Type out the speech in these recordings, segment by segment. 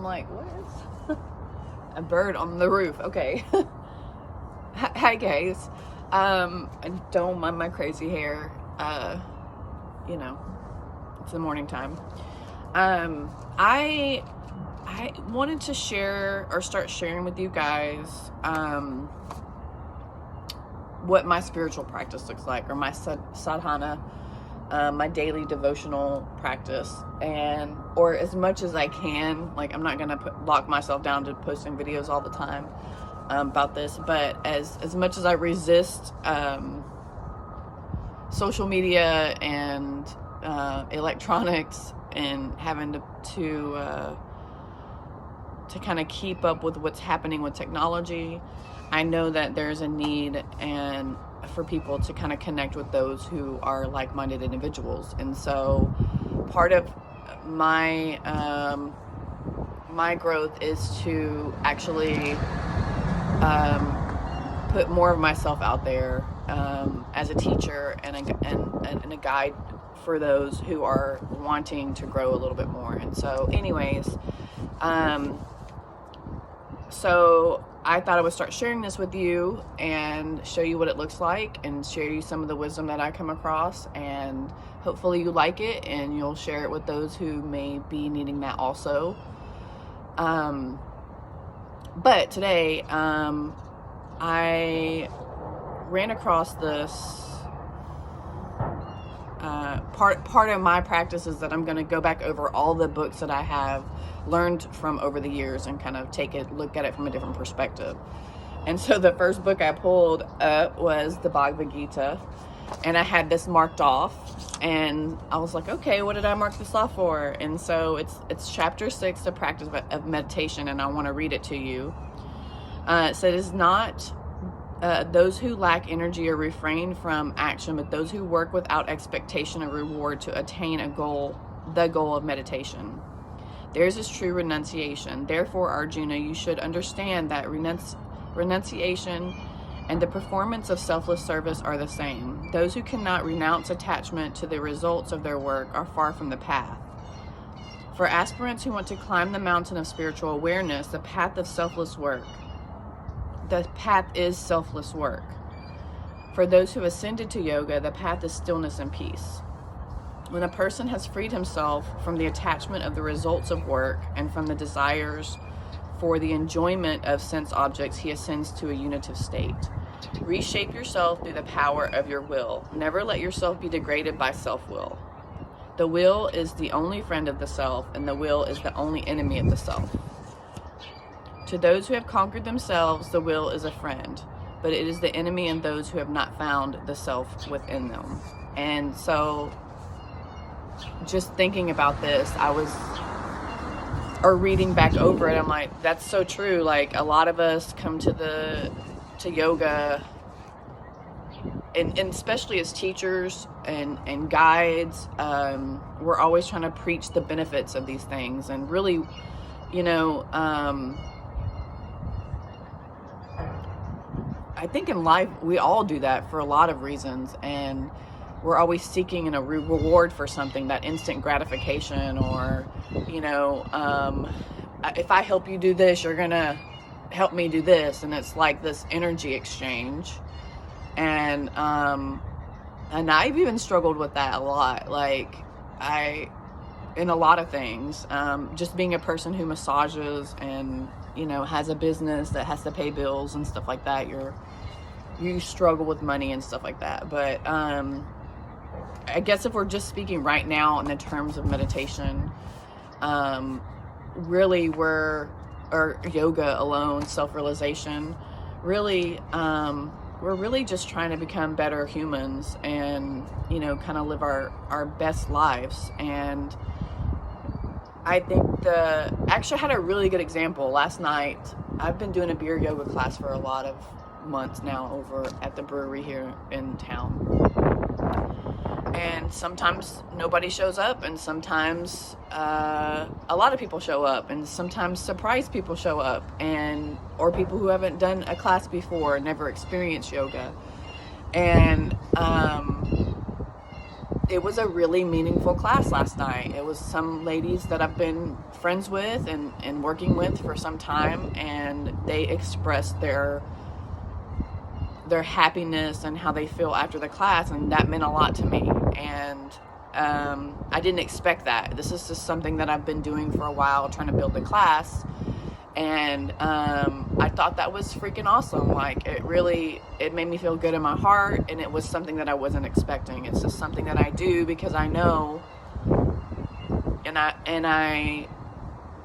I'm like, what? A bird on the roof. Okay. Hi guys. Don't mind my crazy hair. You know, it's the morning time. I wanted to share or start sharing with you guys what my spiritual practice looks like, or my sadhana, my daily devotional practice, or as much as I can. Like, I'm not gonna lock myself down to posting videos all the time about this, but as much as I resist social media and electronics and having to kind of keep up with what's happening with technology, I know that there's a need and for people to kind of connect with those who are like-minded individuals. And so part of my my growth is to actually put more of myself out there as a teacher and a guide for those who are wanting to grow a little bit more. And so anyways, so I thought I would start sharing this with you and show you what it looks like and share you some of the wisdom that I come across, and hopefully you like it and you'll share it with those who may be needing that also. But today, I ran across this part of my practice is that I'm going to go back over all the books that I have learned from over the years and kind of look at it from a different perspective. And so the first book I pulled up was the Bhagavad Gita, and I had this marked off, and I was like, okay, what did I mark this off for? And so it's chapter 6, the practice of meditation, and I want to read it to you. It says, not those who lack energy or refrain from action, but those who work without expectation of reward to attain the goal of meditation. Theirs is true renunciation. Therefore, Arjuna, you should understand that renunciation and the performance of selfless service are the same. Those who cannot renounce attachment to the results of their work are far from the path. For aspirants who want to climb the mountain of spiritual awareness, the path is selfless work. For those who ascended to yoga, the path is stillness and peace. When a person has freed himself from the attachment of the results of work and from the desires for the enjoyment of sense objects, he ascends to a unitive state. Reshape yourself through the power of your will. Never let yourself be degraded by self-will. The will is the only friend of the self, and the will is the only enemy of the self. To those who have conquered themselves, the will is a friend, but it is the enemy in those who have not found the self within them. And so, just thinking about this, reading back over it, I'm like, that's so true. Like, a lot of us come to yoga, and especially as teachers and guides, we're always trying to preach the benefits of these things. And really, I think in life we all do that for a lot of reasons, and we're always seeking a reward for something, that instant gratification, or if I help you do this, you're gonna help me do this, and it's like this energy exchange. And I've even struggled with that a lot, like in a lot of things, just being a person who massages and has a business that has to pay bills and stuff like that. You struggle with money and stuff like that. But I guess if we're just speaking right now in the terms of meditation, really or yoga alone, self-realization, really, we're really just trying to become better humans and, kind of live our best lives. And I think actually I had a really good example last night. I've been doing a beer yoga class for a lot of months now over at the brewery here in town. And sometimes nobody shows up, and sometimes a lot of people show up, and sometimes surprise people show up, or people who haven't done a class before, never experienced yoga. And it was a really meaningful class last night. It was some ladies that I've been friends with and working with for some time, and they expressed their happiness and how they feel after the class, and that meant a lot to me. And I didn't expect that. This is just something that I've been doing for a while, trying to build the class, and I thought that was freaking awesome. Like, it made me feel good in my heart, and it was something that I wasn't expecting. It's just something that I do because I know, and I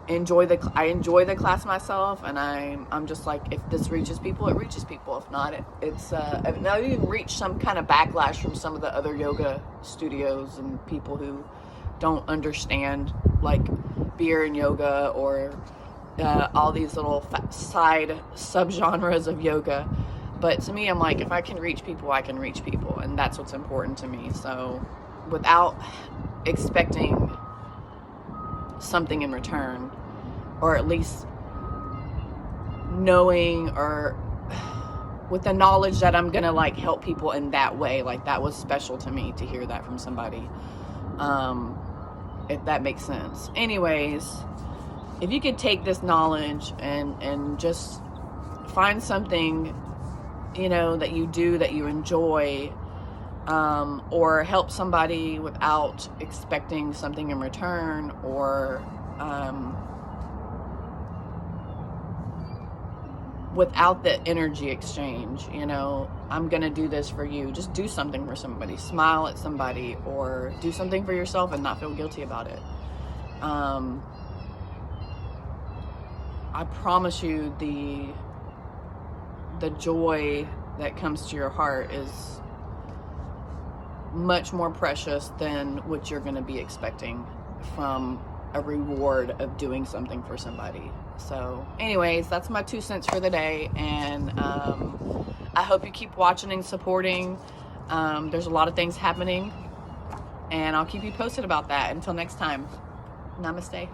enjoy the class myself, and I'm just like, if this reaches people, it reaches people. If not, it's I've even reached some kind of backlash from some of the other yoga studios and people who don't understand like beer and yoga, or all these little side subgenres of yoga. But to me, I'm like, if I can reach people, I can reach people, and that's what's important to me. So without expecting something in return, or at least knowing, or with the knowledge that I'm gonna like help people in that way, like that was special to me to hear that from somebody, if that makes sense. Anyways, if you could take this knowledge and just find something, you know, that you do that you enjoy, or help somebody without expecting something in return, or without the energy exchange, you know, I'm gonna do this for you. Just do something for somebody, smile at somebody, or do something for yourself and not feel guilty about it. I promise you, the joy that comes to your heart is much more precious than what you're going to be expecting from a reward of doing something for somebody. So anyways, that's my 2 cents for the day, and I hope you keep watching and supporting. There's a lot of things happening, and I'll keep you posted about that. Until next time, namaste.